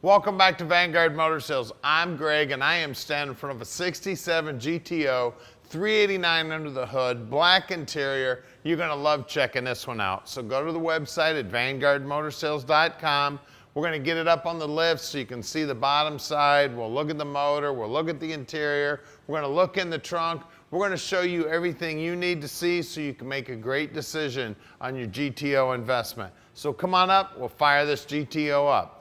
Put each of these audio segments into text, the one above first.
Welcome back to Vanguard Motor Sales. I'm Greg and I am standing in front of a 67 GTO, 389 under the hood, black interior. You're gonna love checking this one out. So go to the website at vanguardmotorsales.com. We're gonna get it up on the lift so you can see the bottom side. We'll look at the motor, we'll look at the interior. We're gonna look in the trunk. We're gonna show you everything you need to see so you can make a great decision on your GTO investment. So come on up, we'll fire this GTO up.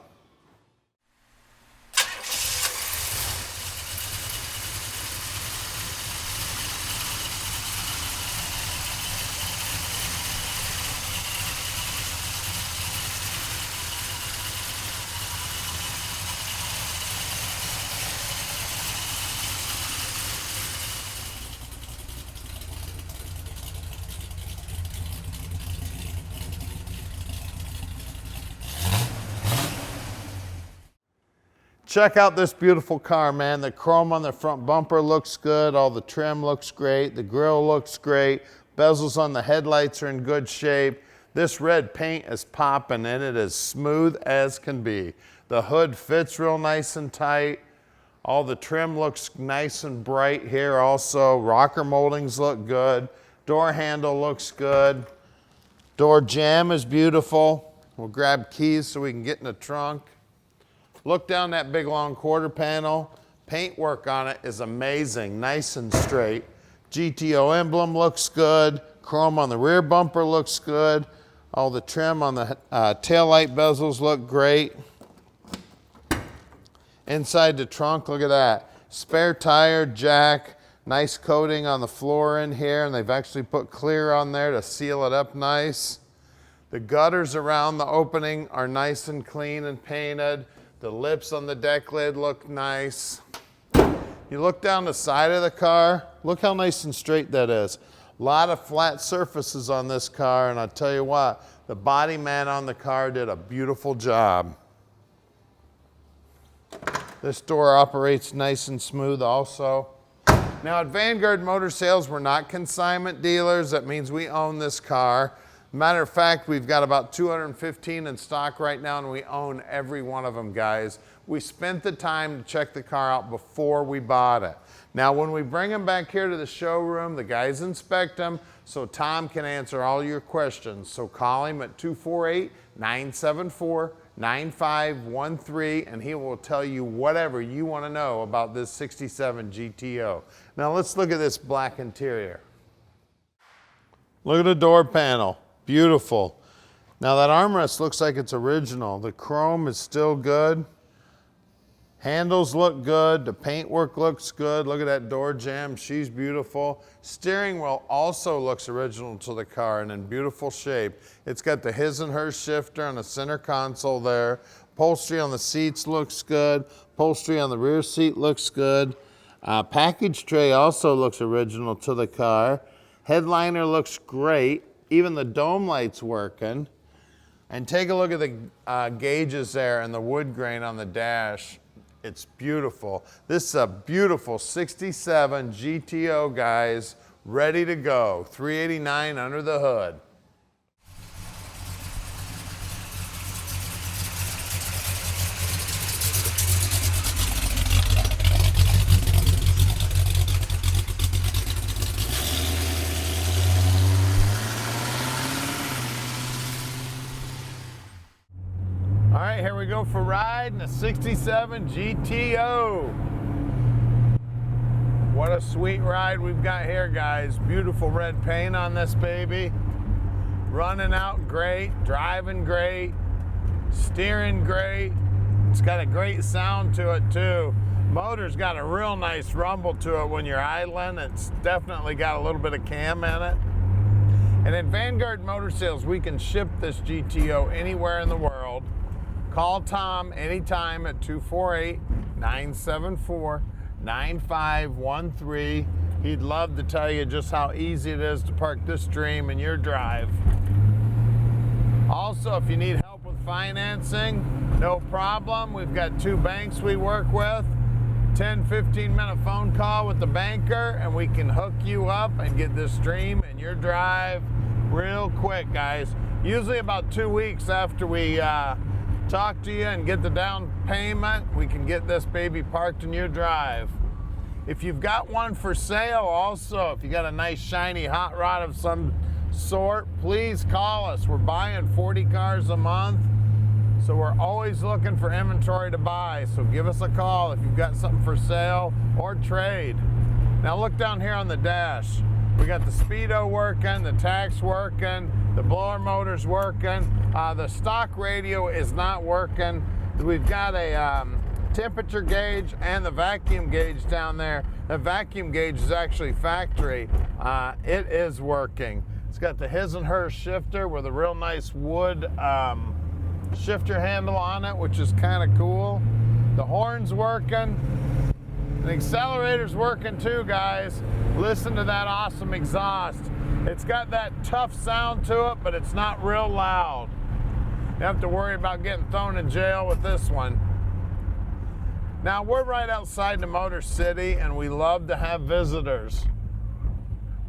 Check out this beautiful car, man. The chrome on the front bumper looks good. All the trim looks great. The grille looks great. Bezels on the headlights are in good shape. This red paint is popping and it is smooth as can be. The hood fits real nice and tight. All the trim looks nice and bright here also. Rocker moldings look good. Door handle looks good. Door jamb is beautiful. We'll grab keys so we can get in the trunk. Look down that big long quarter panel. Paint work on it is amazing, nice and straight. GTO emblem looks good. Chrome on the rear bumper looks good. All the trim on the taillight bezels look great. Inside the trunk, look at that. Spare tire, jack, nice coating on the floor in here, and they've actually put clear on there to seal it up nice. The gutters around the opening are nice and clean and painted. The lips on the deck lid look nice. You look down the side of the car, look how nice and straight that is. A lot of flat surfaces on this car, and I'll tell you what, the body man on the car did a beautiful job. This door operates nice and smooth also. Now at Vanguard Motor Sales, we're not consignment dealers. That means we own this car. Matter of fact, we've got about 215 in stock right now and we own every one of them, guys. We spent the time to check the car out before we bought it. Now, when we bring them back here to the showroom, the guys inspect them so Tom can answer all your questions. So call him at 248-974-9513 and he will tell you whatever you want to know about this 67 GTO. Now let's look at this black interior. Look at the door panel. Beautiful. Now that armrest looks like it's original. The chrome is still good. Handles look good. The paintwork looks good. Look at that door jamb. She's beautiful. Steering wheel also looks original to the car and in beautiful shape. It's got the his and her shifter on the center console there. Upholstery on the seats looks good. Upholstery on the rear seat looks good. Package tray also looks original to the car. Headliner looks great. Even the dome light's working. And take a look at the gauges there and the wood grain on the dash. It's beautiful. This is a beautiful 67 GTO, guys, ready to go. 389 under the hood. All right, here we go for a ride in the 67 GTO. What a sweet ride we've got here, guys. Beautiful red paint on this baby. Running out great, driving great, steering great. It's got a great sound to it too. Motor's got a real nice rumble to it when you're idling. It's definitely got a little bit of cam in it. And at Vanguard Motor Sales, we can ship this GTO anywhere in the world. Call Tom anytime at 248-974-9513. He'd love to tell you just how easy it is to park this dream in your drive. Also, if you need help with financing, no problem. We've got 2 banks we work with. 10-15 minute phone call with the banker and we can hook you up and get this dream in your drive real quick, guys. Usually about 2 weeks after we talk to you and get the down payment, we can get this baby parked in your drive. If you've got one for sale also, if you got a nice shiny hot rod of some sort, please call us. We're buying 40 cars a month, so we're always looking for inventory to buy. So give us a call if you've got something for sale or trade. Now look down here on the dash. We got the speedo working, the tax working, the blower motor's working. The stock radio is not working. We've got a temperature gauge and the vacuum gauge down there. The vacuum gauge is actually factory. It is working. It's got the his and hers shifter with a real nice wood shifter handle on it, which is kind of cool. The horn's working. The accelerator's working too, guys. Listen to that awesome exhaust. It's got that tough sound to it, but it's not real loud. You have to worry about getting thrown in jail with this one. Now, we're right outside the Motor City, and we love to have visitors.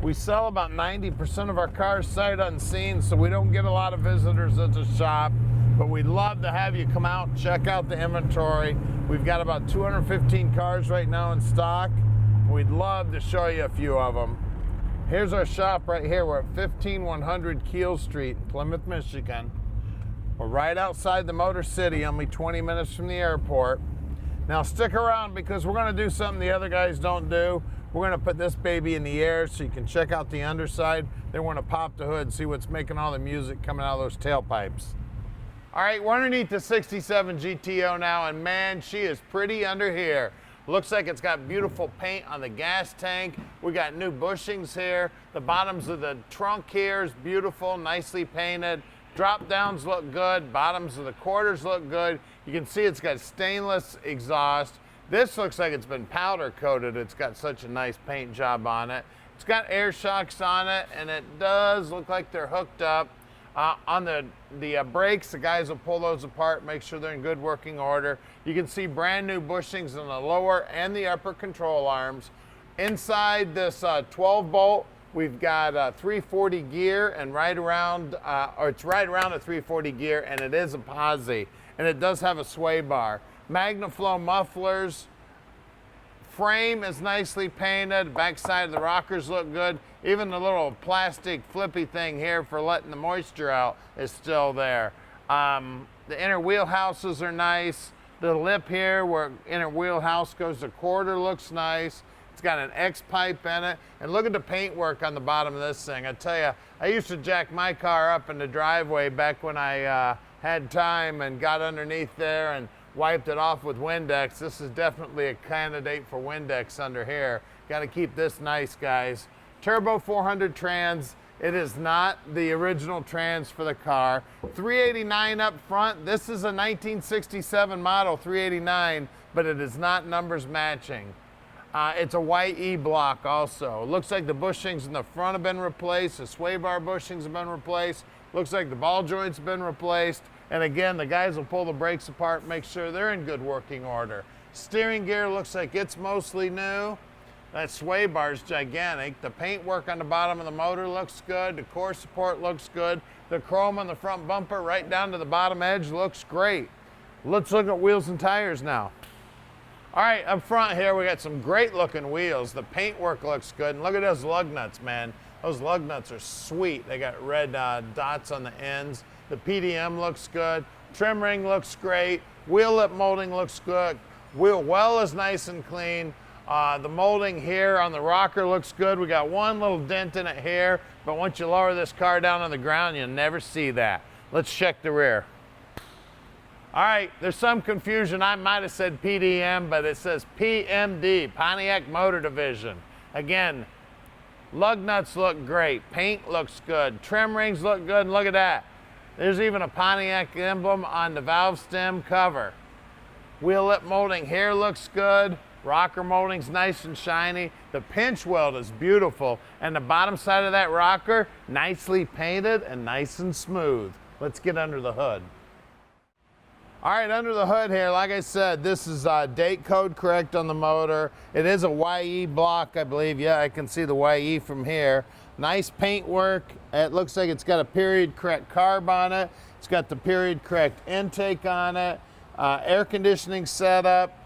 We sell about 90% of our cars sight unseen, so we don't get a lot of visitors at the shop, but we'd love to have you come out and check out the inventory. We've got about 215 cars right now in stock. We'd love to show you a few of them. Here's our shop right here. We're at 15100 Keel Street, Plymouth, Michigan. We're right outside the Motor City, only 20 minutes from the airport. Now stick around because we're going to do something the other guys don't do. We're going to put this baby in the air so you can check out the underside. Then we're going to pop the hood and see what's making all the music coming out of those tailpipes. All right, we're underneath the 67 GTO now, and man, she is pretty under here. Looks like it's got beautiful paint on the gas tank. We got new bushings here. The bottoms of the trunk here is beautiful, nicely painted. Drop downs look good. Bottoms of the quarters look good. You can see it's got stainless exhaust. This looks like it's been powder coated. It's got such a nice paint job on it. It's got air shocks on it, and it does look like they're hooked up. On the brakes, the guys will pull those apart, make sure they're in good working order. You can see brand new bushings in the lower and the upper control arms. Inside this 12 bolt, we've got a 340 gear, and right around, or it's right around a 340 gear, and it is a Posi, and it does have a sway bar. MagnaFlow mufflers. Frame is nicely painted. Backside of the rockers look good. Even the little plastic flippy thing here for letting the moisture out is still there. The inner wheelhouses are nice. The lip here where inner wheelhouse goes to quarter looks nice. It's got an X pipe in it. And look at the paint work on the bottom of this thing. I tell you, I used to jack my car up in the driveway back when I had time and got underneath there and wiped it off with Windex. This is definitely a candidate for Windex under here. Got to keep this nice, guys. Turbo 400 trans. It is not the original trans for the car. 389 up front. This is a 1967 model 389, but it is not numbers matching. It's a YE block also. Looks like the bushings in the front have been replaced. The sway bar bushings have been replaced. Looks like the ball joints have been replaced. And again, the guys will pull the brakes apart, make sure they're in good working order. Steering gear looks like it's mostly new. That sway bar is gigantic. The paint work on the bottom of the motor looks good. The core support looks good. The chrome on the front bumper right down to the bottom edge looks great. Let's look at wheels and tires now. All right, up front here, we got some great looking wheels. The paint work looks good. And look at those lug nuts, man. Those lug nuts are sweet. They got red dots on the ends. The PDM looks good. Trim ring looks great. Wheel lip molding looks good. Wheel well is nice and clean. The molding here on the rocker looks good. We got one little dent in it here, but once you lower this car down on the ground, you'll never see that. Let's check the rear. All right, there's some confusion. I might have said PDM, but it says PMD, Pontiac Motor Division. Again, lug nuts look great. Paint looks good. Trim rings look good, and look at that. There's even a Pontiac emblem on the valve stem cover. Wheel lip molding here looks good. Rocker molding's nice and shiny. The pinch weld is beautiful. And the bottom side of that rocker, nicely painted and nice and smooth. Let's get under the hood. All right, under the hood here, like I said, this is date code correct on the motor. It is a YE block, I believe. Yeah, I can see the YE from here. Nice paint work. It looks like it's got a period correct carb on it. It's got the period correct intake on it. Air conditioning setup.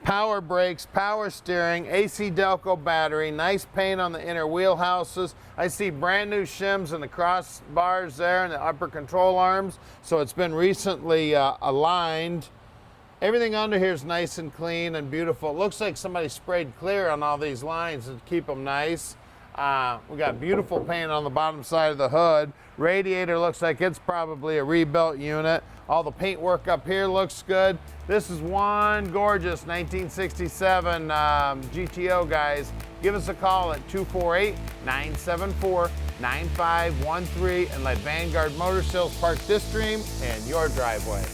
Power brakes, power steering, AC Delco battery, nice paint on the inner wheelhouses. I see brand new shims in the crossbars there and the upper control arms, so it's been recently aligned. Everything under here is nice and clean and beautiful. It looks like somebody sprayed clear on all these lines to keep them nice. We got beautiful paint on the bottom side of the hood. Radiator looks like it's probably a rebuilt unit. All the paint work up here looks good. This is one gorgeous 1967 GTO, guys. Give us a call at 248-974-9513 and let Vanguard Motor Sales park this dream in your driveway.